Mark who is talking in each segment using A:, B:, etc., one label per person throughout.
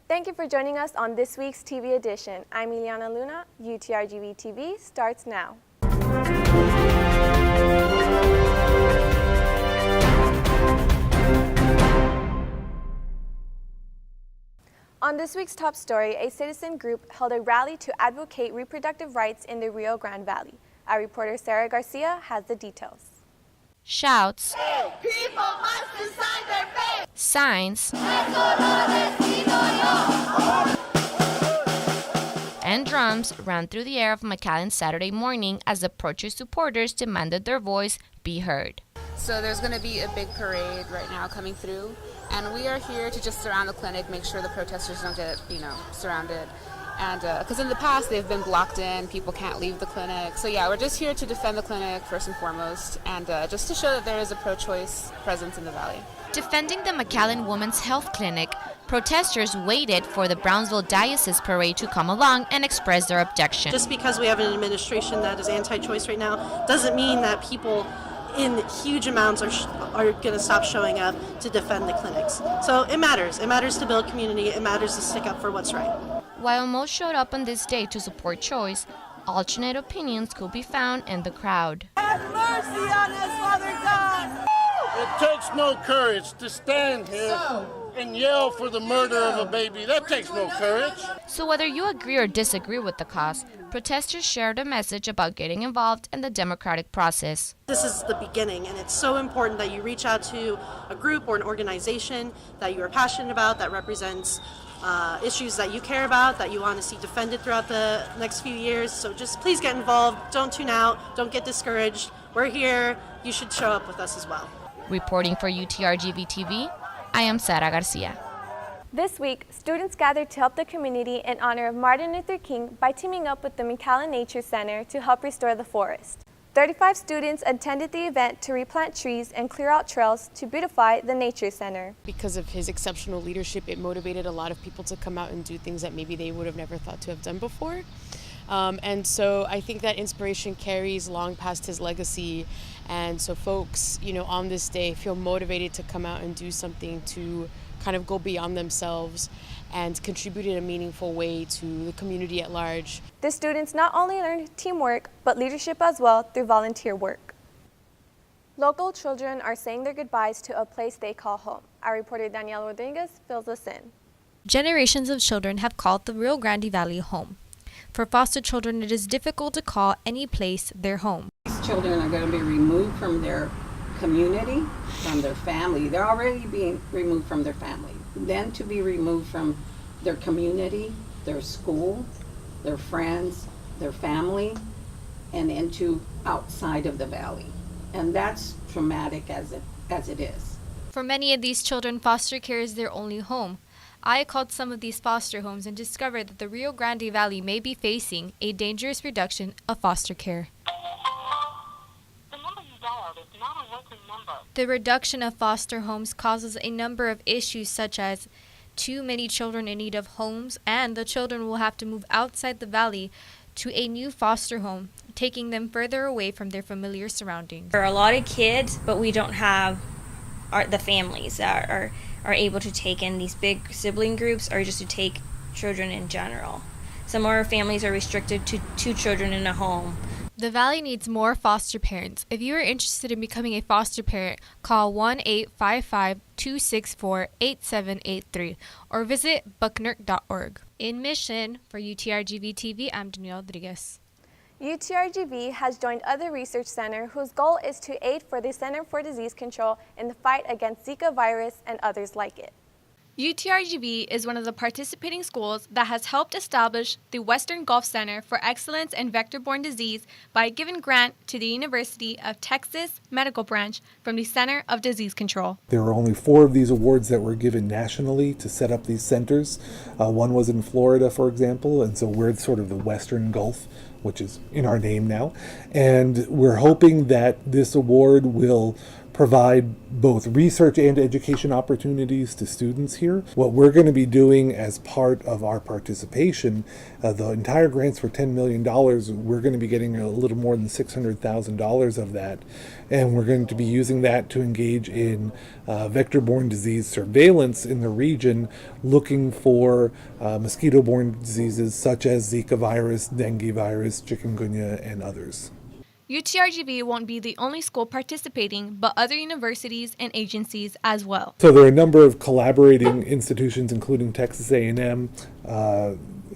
A: Thank you for joining us on this week's TV edition. I'm Ileana Luna. UTRGV-TV starts now. On this week's top story, a citizen group held a rally to advocate reproductive rights in the Rio Grande Valley. Our reporter Sarah Garcia has the details.
B: Shouts,
C: People must decide their fate.
B: signs, and drums ran through the air of McAllen Saturday morning as the pro-choice supporters demanded their voice be heard.
D: So there's going to be a big parade right now coming through, and we are here to just surround the clinic, make sure the protesters don't get, surrounded. And because in the past they've been blocked in, people can't leave the clinic. So yeah, we're just here to defend the clinic first and foremost, and just to show that there is a pro-choice presence in the valley.
B: Defending the McAllen Women's Health Clinic, protesters waited for the Brownsville Diocese Parade to come along and express their objection.
E: Just because we have an administration that is anti-choice right now doesn't mean that people in huge amounts are going to stop showing up to defend the clinics. So it matters. It matters to build community. It matters to stick up for what's right.
B: While most showed up on this day to support choice, alternate opinions could be found in the crowd.
C: Have mercy on us, Father God.
F: It takes no courage to stand here and yell for the murder of a baby. That takes no courage.
B: So whether you agree or disagree with the cause, protesters shared a message about getting involved in the democratic process.
E: This is the beginning, and it's so important that you reach out to a group or an organization that you are passionate about, that represents issues that you care about, that you want to see defended throughout the next few years. So just please get involved. Don't tune out. Don't get discouraged. We're here. You should show up with us as well.
B: Reporting for UTRGV-TV, I am Sarah Garcia.
A: This week, students gathered to help the community in honor of Martin Luther King by teaming up with the McAllen Nature Center to help restore the forest. 35 students attended the event to replant trees and clear out trails to beautify the Nature Center.
G: Because of his exceptional leadership, it motivated a lot of people to come out and do things that maybe they would have never thought to have done before. And so I think that inspiration carries long past his legacy. And so folks, on this day feel motivated to come out and do something to kind of go beyond themselves and contribute in a meaningful way to the community at large.
A: The students not only learned teamwork, but leadership as well through volunteer work. Local children are saying their goodbyes to a place they call home. Our reporter Danielle Rodriguez fills us in.
H: Generations of children have called the Rio Grande Valley home. For foster children, it is difficult to call any place their home.
I: These children are going to be removed from their community, from their family. They're already being removed from their family. Then to be removed from their community, their school, their friends, their family, and into outside of the valley. And that's traumatic as it is.
H: For many of these children, foster care is their only home. I called some of these foster homes and discovered that the Rio Grande Valley may be facing a dangerous reduction of foster care.
J: The number you dialed is not a working number.
H: The reduction of foster homes causes a number of issues such as too many children in need of homes, and the children will have to move outside the valley to a new foster home, taking them further away from their familiar surroundings.
K: There are a lot of kids, but we don't have the families that are able to take in these big sibling groups or just to take children in general. Some of our families are restricted to 2 children in a home.
H: The Valley needs more foster parents. If you are interested in becoming a foster parent, call 1-855-264-8783 or visit bucknerk.org. In Mission, for UTRGV-TV, I'm Danielle Rodriguez.
A: UTRGV has joined other research centers whose goal is to aid for the Center for Disease Control in the fight against Zika virus and others like it.
H: UTRGV is one of the participating schools that has helped establish the Western Gulf Center for Excellence in Vector-Borne Disease by a given grant to the University of Texas Medical Branch from the Center of Disease Control.
L: There are only 4 of these awards that were given nationally to set up these centers. One was in Florida, for example, and so we're sort of the Western Gulf, which is in our name now. And we're hoping that this award will provide both research and education opportunities to students here. What we're going to be doing as part of our participation, the entire grant's for $10 million. We're going to be getting a little more than $600,000 of that. And we're going to be using that to engage in vector-borne disease surveillance in the region, looking for mosquito-borne diseases such as Zika virus, dengue virus, chikungunya, and others.
A: UTRGV won't be the only school participating, but other universities and agencies as well.
L: So there are a number of collaborating institutions, including Texas A&M,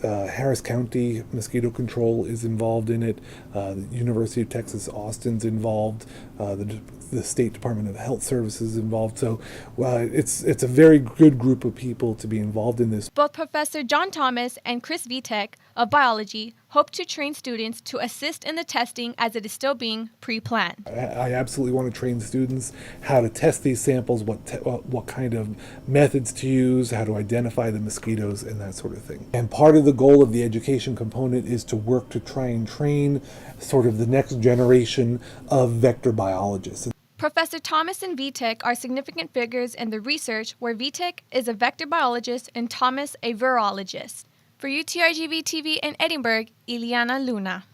L: Harris County Mosquito Control is involved in it. The University of Texas Austin's involved. The State Department of Health Services is involved. So it's a very good group of people to be involved in this.
A: Both Professor John Thomas and Chris Vitek of biology hope to train students to assist in the testing as it is still being pre-planned.
L: I absolutely want to train students how to test these samples, what kind of methods to use, how to identify the mosquitoes, and that sort of thing. And part of the goal of the education component is to work to try and train sort of the next generation of vector biologists.
A: Professor Thomas and Vitek are significant figures in the research, where Vitek is a vector biologist and Thomas a virologist. For UTRGV-TV in Edinburgh, Ileana Luna.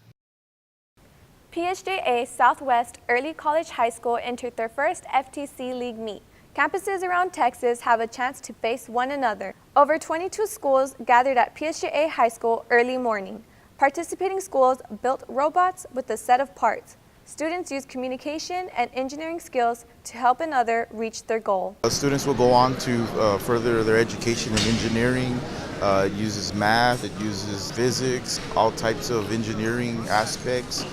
A: PSJA Southwest Early College High School entered their first FTC League meet. Campuses around Texas have a chance to face one another. Over 22 schools gathered at PSJA High School early morning. Participating schools built robots with a set of parts. Students use communication and engineering skills to help another reach their goal.
M: Students will go on to further their education in engineering. It uses math, it uses physics, all types of engineering aspects,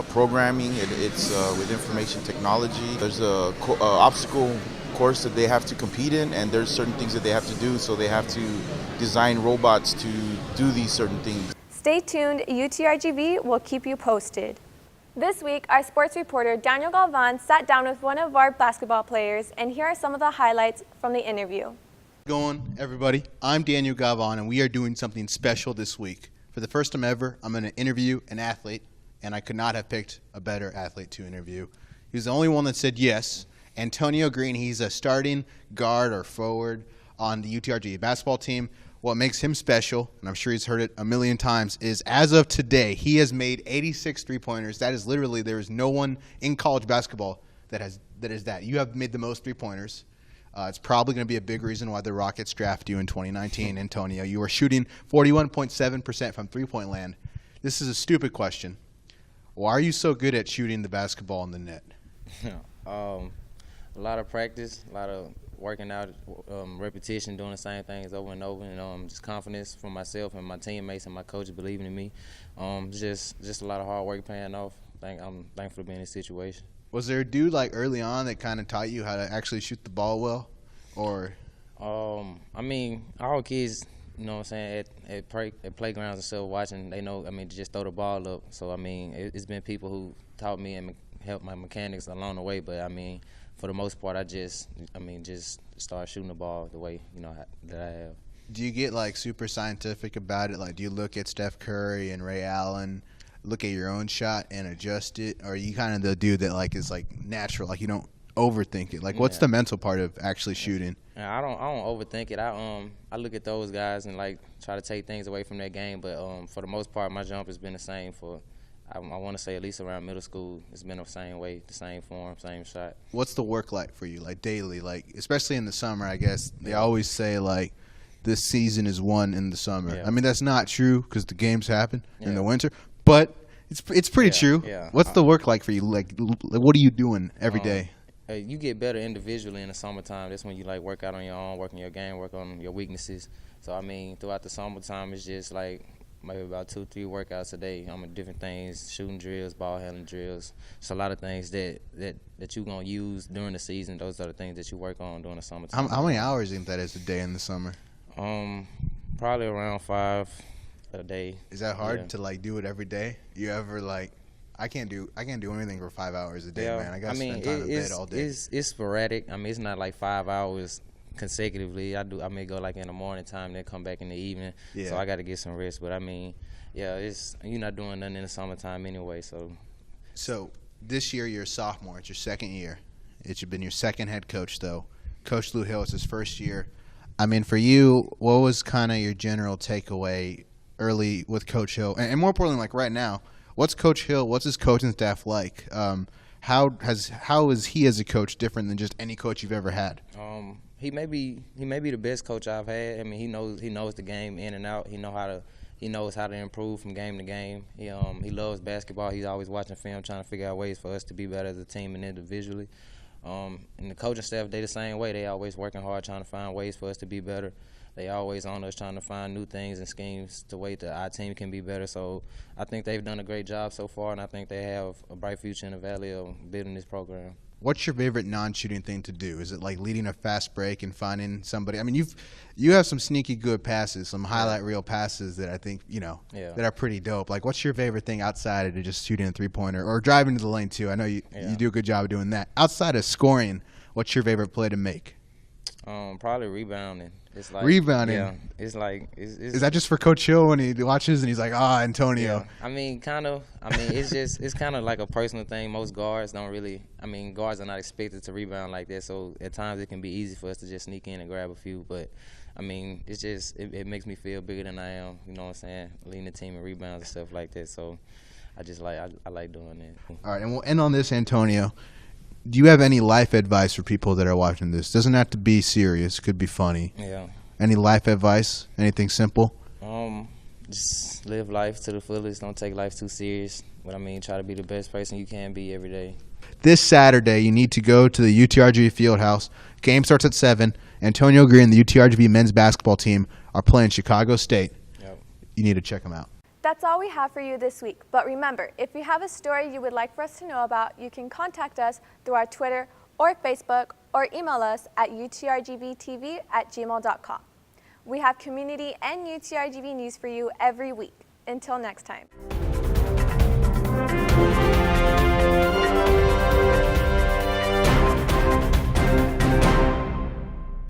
M: programming, it's with information technology. There's a obstacle course that they have to compete in, and there's certain things that they have to do, so they have to design robots to do these certain things.
A: Stay tuned, UTRGV will keep you posted. This week, our sports reporter Daniel Galvan sat down with one of our basketball players, and here are some of the highlights from the interview.
N: Going, everybody. I'm Daniel Galvan, and we are doing something special this week. For the first time ever, I'm going to interview an athlete, and I could not have picked a better athlete to interview. He was the only one that said yes. Antonio Green, he's a starting guard or forward on the UTRGV basketball team. What makes him special, and I'm sure he's heard it a million times, is as of today, he has made 86 three-pointers. That is literally, there is no one in college basketball that is that. You have made the most three-pointers. It's probably going to be a big reason why the Rockets draft you in 2019, Antonio. You are shooting 41.7% from three-point land. This is a stupid question. Why are you so good at shooting the basketball in the net?
O: A lot of practice, a lot of working out, repetition, doing the same things over and over, and just confidence from myself and my teammates and my coach believing in me. Just a lot of hard work paying off. I'm thankful to be in this situation.
N: Was there a dude like early on that kind of taught you how to actually shoot the ball well, or?
O: I mean, all kids, you know what I'm saying, at playgrounds and stuff, watching, they know, I mean, to just throw the ball up. So I mean, it's been people who taught me and helped my mechanics along the way. But I mean, for the most part, I just start shooting the ball the way, that I have.
N: Do you get like super scientific about it? Like, do you look at Steph Curry and Ray Allen, look at your own shot and adjust it? Or are you kind of the dude that like is like natural, like you don't overthink it? Like, what's the mental part of actually shooting?
O: I don't overthink it. I look at those guys and like try to take things away from their game. But for the most part, my jump has been the same for, I want to say, at least around middle school. It's been the same way, the same form, same shot.
N: What's the work like for you, like daily? Like, especially in the summer, I guess they always say like this season is won in the summer. Yeah. I mean, that's not true because the games happen in the winter, but it's pretty true. Yeah. What's the work like for you? Like what are you doing every day?
O: You get better individually in the summertime. That's when you like work out on your own, work on your game, work on your weaknesses. So I mean, throughout the summertime, it's just like maybe about 2-3 workouts a day. I'm in different things, shooting drills, ball handling drills. It's a lot of things that you're going to use during the season. Those are the things that you work on during the summertime.
N: How many hours do you think that is a day in the summer?
O: Probably around 5 a day.
N: Is that hard to like do it every day? You ever like, I can't do anything for 5 hours a day, man. I got to spend time in bed all day.
O: It's sporadic. I mean, it's not like 5 hours consecutively. I may go like in the morning time, then come back in the evening. Yeah. So I got to get some rest. But I mean, yeah, you're not doing nothing in the summertime anyway. So
N: this year you're a sophomore. It's your second year, It's been your second head coach, though. Coach Lou Hill is his first year. I mean, for you, what was kind of your general takeaway early with Coach Hill? And more importantly, like right now, what's Coach Hill, what's his coaching staff like? How is he as a coach different than just any coach you've ever had?
O: He may be the best coach I've had. I mean, he knows the game in and out. He knows how to improve from game to game. He loves basketball. He's always watching film, trying to figure out ways for us to be better as a team and individually. And the coaching staff, they the same way. They always working hard, trying to find ways for us to be better. They always on us, trying to find new things and schemes to way that our team can be better. So I think they've done a great job so far, and I think they have a bright future in the Valley of building this program.
N: What's your favorite non-shooting thing to do? Is it like leading a fast break and finding somebody? I mean, you have some sneaky good passes, some highlight reel passes that I think, that are pretty dope. Like, what's your favorite thing outside of just shooting a three-pointer or driving to the lane, too? I know you do a good job of doing that. Outside of scoring, what's your favorite play to make?
O: Probably rebounding. It's like
N: rebounding.
O: Yeah, it's like
N: is that just for Coach Hill when he watches and he's like, Antonio?
O: Yeah. I mean, kind of. I mean, it's kind of like a personal thing. Most guards don't really. I mean, guards are not expected to rebound like that. So at times it can be easy for us to just sneak in and grab a few. But I mean, it's just it makes me feel bigger than I am. You know what I'm saying? Leading the team in rebounds and stuff like that. So I just I like doing that.
N: All right, and we'll end on this, Antonio. Do you have any life advice for people that are watching this? Doesn't have to be serious. Could be funny.
O: Yeah.
N: Any life advice? Anything simple?
O: Just live life to the fullest. Don't take life too serious. But I mean, try to be the best person you can be every day.
N: This Saturday, you need to go to the UTRGV Fieldhouse. Game starts at 7. Antonio Green, the UTRGV men's basketball team, are playing Chicago State.
O: Yep.
N: You need to check them out.
A: That's all we have for you this week. But remember, if you have a story you would like for us to know about, you can contact us through our Twitter or Facebook or email us at utrgv-tv@gmail.com. We have community and UTRGV news for you every week. Until next time.